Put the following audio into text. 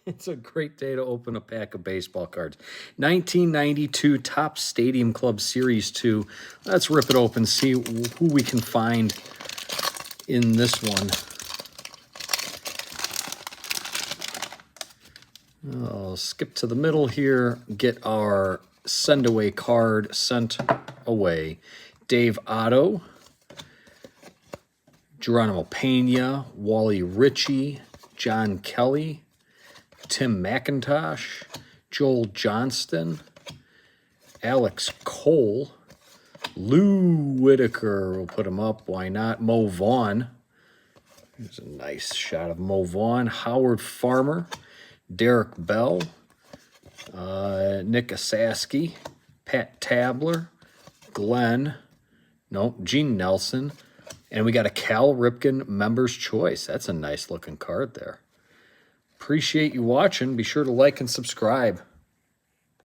It's a great day to open a pack of baseball cards. 1992 Top Stadium Club Series 2. Let's rip it open, see who we can find in this one. I'll skip to the middle here, get our send away card sent away. Dave Otto, Geronimo Pena, Wally Ritchie, John Kelly, Tim McIntosh, Joel Johnston, Alex Cole, Lou Whitaker, we'll put him up, why not? Mo Vaughn, there's a nice shot of Mo Vaughn, Howard Farmer, Derek Bell, Nick Asaski, Pat Tabler, Gene Nelson, and we got a Cal Ripken Members Choice. That's a nice looking card there. Appreciate you watching. Be sure to like and subscribe.